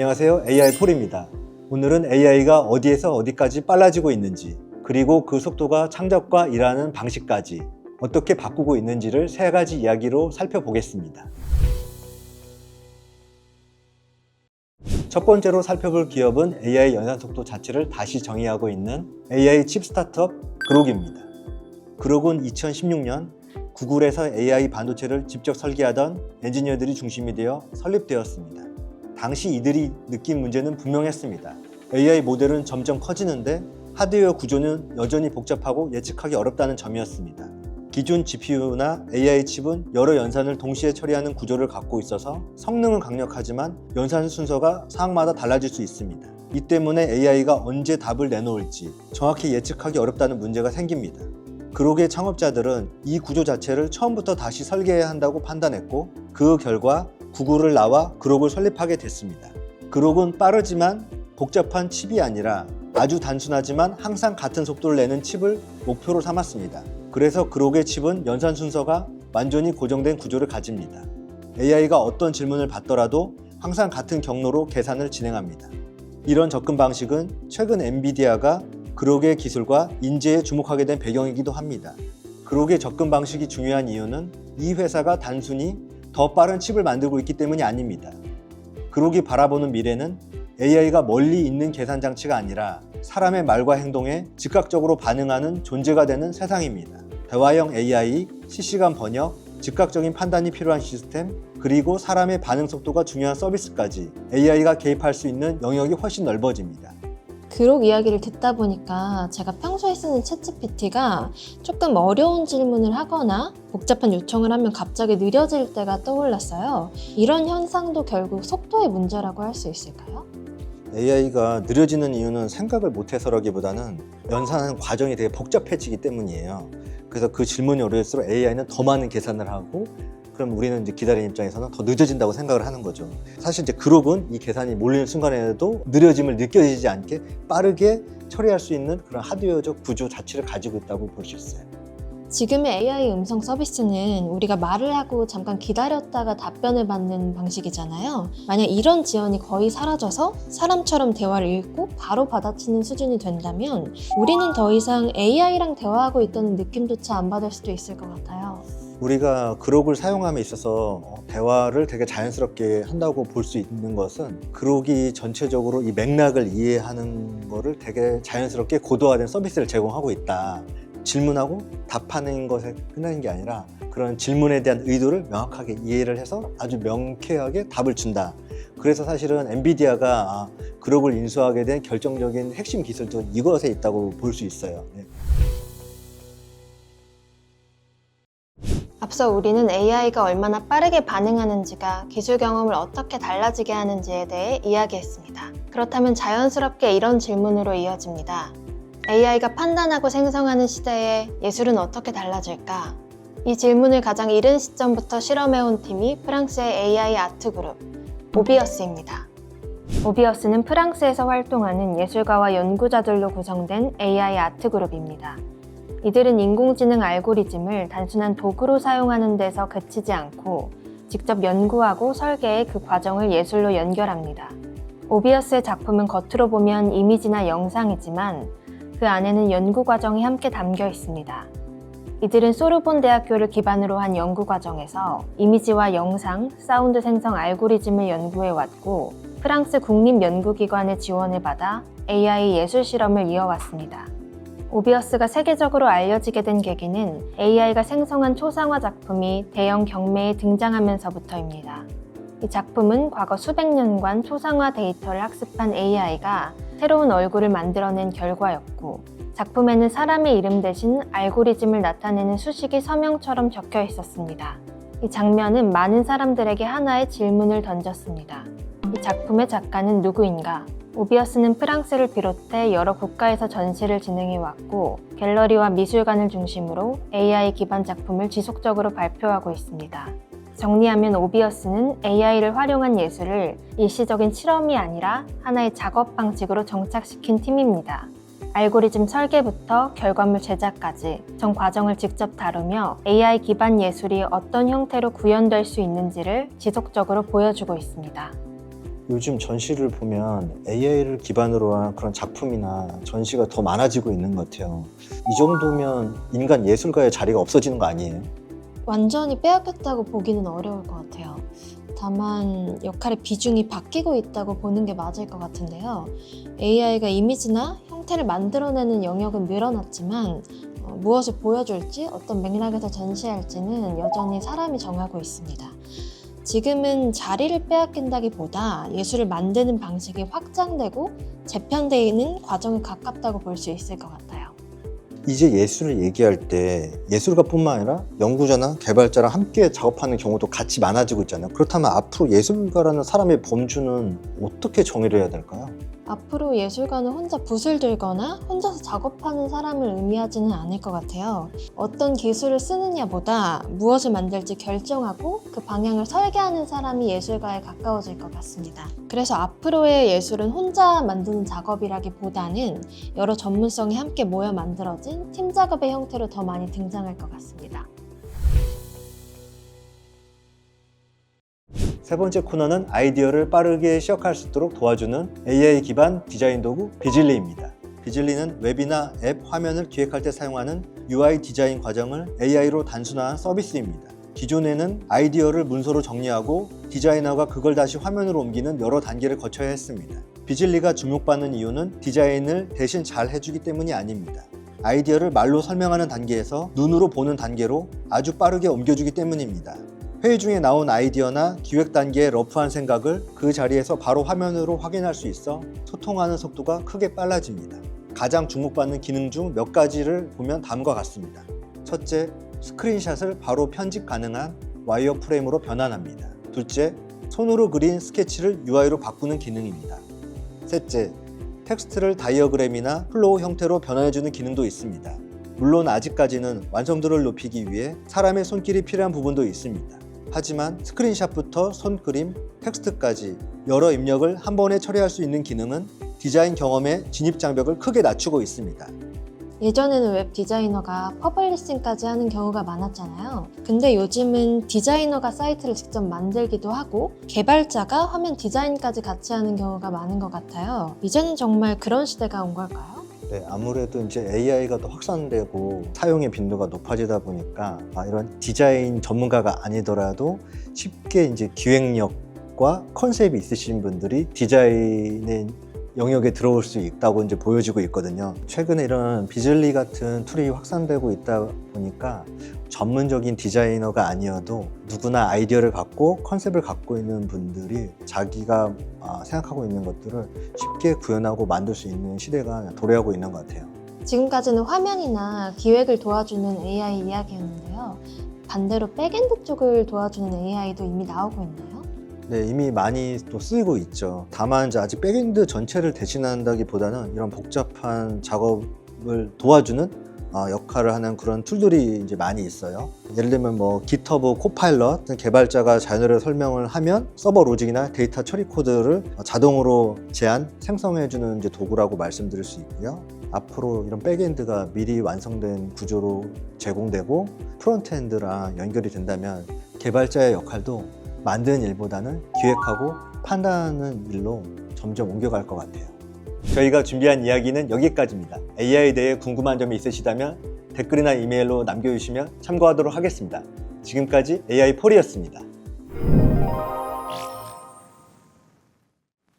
안녕하세요. AI 폴입니다. 오늘은 AI가 어디에서 어디까지 빨라지고 있는지, 그리고 그 속도가 창작과 일하는 방식까지 어떻게 바꾸고 있는지를 세 가지 이야기로 살펴보겠습니다. 첫 번째로 살펴볼 기업은 AI 연산 속도 자체를 다시 정의하고 있는 AI 칩 스타트업 그록입니다. 그록은 2016년 구글에서 AI 반도체를 직접 설계하던 엔지니어들이 중심이 되어 설립되었습니다. 당시 이들이 느낀 문제는 분명했습니다. AI 모델은 점점 커지는데 하드웨어 구조는 여전히 복잡하고 예측하기 어렵다는 점이었습니다. 기존 GPU나 AI 칩은 여러 연산을 동시에 처리하는 구조를 갖고 있어서 성능은 강력하지만 연산 순서가 사항마다 달라질 수 있습니다. 이 때문에 AI가 언제 답을 내놓을지 정확히 예측하기 어렵다는 문제가 생깁니다. 그록의 창업자들은 이 구조 자체를 처음부터 다시 설계해야 한다고 판단했고, 그 결과 구글을 나와 그록을 설립하게 됐습니다. 그록은 빠르지만 복잡한 칩이 아니라 아주 단순하지만 항상 같은 속도를 내는 칩을 목표로 삼았습니다. 그래서 그록의 칩은 연산 순서가 완전히 고정된 구조를 가집니다. AI가 어떤 질문을 받더라도 항상 같은 경로로 계산을 진행합니다. 이런 접근 방식은 최근 엔비디아가 그록의 기술과 인재에 주목하게 된 배경이기도 합니다. 그록의 접근 방식이 중요한 이유는 이 회사가 단순히 더 빠른 칩을 만들고 있기 때문이 아닙니다. 그록이 바라보는 미래는 AI가 멀리 있는 계산 장치가 아니라 사람의 말과 행동에 즉각적으로 반응하는 존재가 되는 세상입니다. 대화형 AI, 실시간 번역, 즉각적인 판단이 필요한 시스템, 그리고 사람의 반응 속도가 중요한 서비스까지 AI가 개입할 수 있는 영역이 훨씬 넓어집니다. 그록 이야기를 듣다 보니까 제가 평소에 쓰는 챗GPT가 조금 어려운 질문을 하거나 복잡한 요청을 하면 갑자기 느려질 때가 떠올랐어요. 이런 현상도 결국 속도의 문제라고 할 수 있을까요? AI가 느려지는 이유는 생각을 못해서라기보다는 연산하는 과정이 되게 복잡해지기 때문이에요. 그래서 그 질문이 어려울수록 AI는 더 많은 계산을 하고, 그럼 우리는 이제 기다리는 입장에서는 더 늦어진다고 생각을 하는 거죠. 사실 이제 그록은 이 계산이 몰리는 순간에도 느려짐을 느껴지지 않게 빠르게 처리할 수 있는 그런 하드웨어적 구조 자체를 가지고 있다고 볼 수 있어요. 지금의 AI 음성 서비스는 우리가 말을 하고 잠깐 기다렸다가 답변을 받는 방식이잖아요. 만약 이런 지연이 거의 사라져서 사람처럼 대화를 읽고 바로 받아치는 수준이 된다면 우리는 더 이상 AI랑 대화하고 있다는 느낌조차 안 받을 수도 있을 것 같아요. 우리가 그록을 사용함에 있어서 대화를 되게 자연스럽게 한다고 볼 수 있는 것은 그록이 전체적으로 이 맥락을 이해하는 거를 되게 자연스럽게 고도화된 서비스를 제공하고 있다. 질문하고 답하는 것에 끝나는 게 아니라 그런 질문에 대한 의도를 명확하게 이해를 해서 아주 명쾌하게 답을 준다. 그래서 사실은 엔비디아가 그록을 인수하게 된 결정적인 핵심 기술도 이것에 있다고 볼 수 있어요. 네. 앞서 우리는 AI가 얼마나 빠르게 반응하는지가 기술 경험을 어떻게 달라지게 하는지에 대해 이야기했습니다. 그렇다면 자연스럽게 이런 질문으로 이어집니다. AI가 판단하고 생성하는 시대에 예술은 어떻게 달라질까? 이 질문을 가장 이른 시점부터 실험해온 팀이 프랑스의 AI 아트 그룹, 오비어스입니다. 오비어스는 프랑스에서 활동하는 예술가와 연구자들로 구성된 AI 아트 그룹입니다. 이들은 인공지능 알고리즘을 단순한 도구로 사용하는 데서 그치지 않고 직접 연구하고 설계해 그 과정을 예술로 연결합니다. 오비어스의 작품은 겉으로 보면 이미지나 영상이지만 그 안에는 연구 과정이 함께 담겨 있습니다. 이들은 소르본 대학교를 기반으로 한 연구 과정에서 이미지와 영상, 사운드 생성 알고리즘을 연구해 왔고, 프랑스 국립연구기관의 지원을 받아 AI 예술 실험을 이어왔습니다. 오비어스가 세계적으로 알려지게 된 계기는 AI가 생성한 초상화 작품이 대형 경매에 등장하면서부터입니다. 이 작품은 과거 수백 년간 초상화 데이터를 학습한 AI가 새로운 얼굴을 만들어낸 결과였고, 작품에는 사람의 이름 대신 알고리즘을 나타내는 수식이 서명처럼 적혀 있었습니다. 이 장면은 많은 사람들에게 하나의 질문을 던졌습니다. 이 작품의 작가는 누구인가? 오비어스는 프랑스를 비롯해 여러 국가에서 전시를 진행해왔고, 갤러리와 미술관을 중심으로 AI 기반 작품을 지속적으로 발표하고 있습니다. 정리하면 오비어스는 AI를 활용한 예술을 일시적인 실험이 아니라 하나의 작업 방식으로 정착시킨 팀입니다. 알고리즘 설계부터 결과물 제작까지 전 과정을 직접 다루며 AI 기반 예술이 어떤 형태로 구현될 수 있는지를 지속적으로 보여주고 있습니다. 요즘 전시를 보면 AI를 기반으로 한 그런 작품이나 전시가 더 많아지고 있는 것 같아요. 이 정도면 인간 예술가의 자리가 없어지는 거 아니에요? 완전히 빼앗겼다고 보기는 어려울 것 같아요. 다만 역할의 비중이 바뀌고 있다고 보는 게 맞을 것 같은데요. AI가 이미지나 형태를 만들어내는 영역은 늘어났지만 무엇을 보여줄지, 어떤 맥락에서 전시할지는 여전히 사람이 정하고 있습니다. 지금은 자리를 빼앗긴다기보다 예술을 만드는 방식이 확장되고 재편되는 과정에 가깝다고 볼 수 있을 것 같아요. 이제 예술을 얘기할 때 예술가뿐만 아니라 연구자나 개발자랑 함께 작업하는 경우도 같이 많아지고 있잖아요. 그렇다면 앞으로 예술가라는 사람의 범주는 어떻게 정의를 해야 될까요? 앞으로 예술가는 혼자 붓을 들거나 혼자서 작업하는 사람을 의미하지는 않을 것 같아요. 어떤 기술을 쓰느냐보다 무엇을 만들지 결정하고 그 방향을 설계하는 사람이 예술가에 가까워질 것 같습니다. 그래서 앞으로의 예술은 혼자 만드는 작업이라기보다는 여러 전문성이 함께 모여 만들어진 팀 작업의 형태로 더 많이 등장할 것 같습니다. 세 번째 코너는 아이디어를 빠르게 시작할 수 있도록 도와주는 AI 기반 디자인 도구 비즐리입니다. 비즐리는 웹이나 앱 화면을 기획할 때 사용하는 UI 디자인 과정을 AI로 단순화한 서비스입니다. 기존에는 아이디어를 문서로 정리하고 디자이너가 그걸 다시 화면으로 옮기는 여러 단계를 거쳐야 했습니다. 비즐리가 주목받는 이유는 디자인을 대신 잘 해주기 때문이 아닙니다. 아이디어를 말로 설명하는 단계에서 눈으로 보는 단계로 아주 빠르게 옮겨주기 때문입니다. 회의 중에 나온 아이디어나 기획 단계의 러프한 생각을 그 자리에서 바로 화면으로 확인할 수 있어 소통하는 속도가 크게 빨라집니다. 가장 주목받는 기능 중 몇 가지를 보면 다음과 같습니다. 첫째, 스크린샷을 바로 편집 가능한 와이어 프레임으로 변환합니다. 둘째, 손으로 그린 스케치를 UI로 바꾸는 기능입니다. 셋째, 텍스트를 다이어그램이나 플로우 형태로 변환해주는 기능도 있습니다. 물론 아직까지는 완성도를 높이기 위해 사람의 손길이 필요한 부분도 있습니다. 하지만 스크린샷부터 손그림, 텍스트까지 여러 입력을 한 번에 처리할 수 있는 기능은 디자인 경험의 진입 장벽을 크게 낮추고 있습니다. 예전에는 웹 디자이너가 퍼블리싱까지 하는 경우가 많았잖아요. 근데 요즘은 디자이너가 사이트를 직접 만들기도 하고 개발자가 화면 디자인까지 같이 하는 경우가 많은 것 같아요. 이제는 정말 그런 시대가 온 걸까요? 네, 아무래도 이제 AI가 더 확산되고 사용의 빈도가 높아지다 보니까 이런 디자인 전문가가 아니더라도 쉽게 이제 기획력과 컨셉이 있으신 분들이 디자인의 영역에 들어올 수 있다고 이제 보여지고 있거든요. 최근에 이런 비즐리 같은 툴이 확산되고 있다 보니까 전문적인 디자이너가 아니어도 누구나 아이디어를 갖고 컨셉을 갖고 있는 분들이 자기가 생각하고 있는 것들을 쉽게 구현하고 만들 수 있는 시대가 도래하고 있는 것 같아요. 지금까지는 화면이나 기획을 도와주는 AI 이야기였는데요. 반대로 백엔드 쪽을 도와주는 AI도 이미 나오고 있나요? 네, 이미 많이 또 쓰이고 있죠. 다만 이제 아직 백엔드 전체를 대신한다기보다는 이런 복잡한 작업을 도와주는 역할을 하는 그런 툴들이 이제 많이 있어요. 예를 들면 뭐 GitHub 코파일럿 개발자가 자연어로 설명을 하면 서버 로직이나 데이터 처리 코드를 자동으로 생성해주는 이제 도구라고 말씀드릴 수 있고요. 앞으로 이런 백엔드가 미리 완성된 구조로 제공되고 프론트엔드랑 연결이 된다면 개발자의 역할도 만드는 일보다는 기획하고 판단하는 일로 점점 옮겨갈 것 같아요. 저희가 준비한 이야기는 여기까지입니다. AI에 대해 궁금한 점이 있으시다면 댓글이나 이메일로 남겨주시면 참고하도록 하겠습니다. 지금까지 AI 폴이었습니다.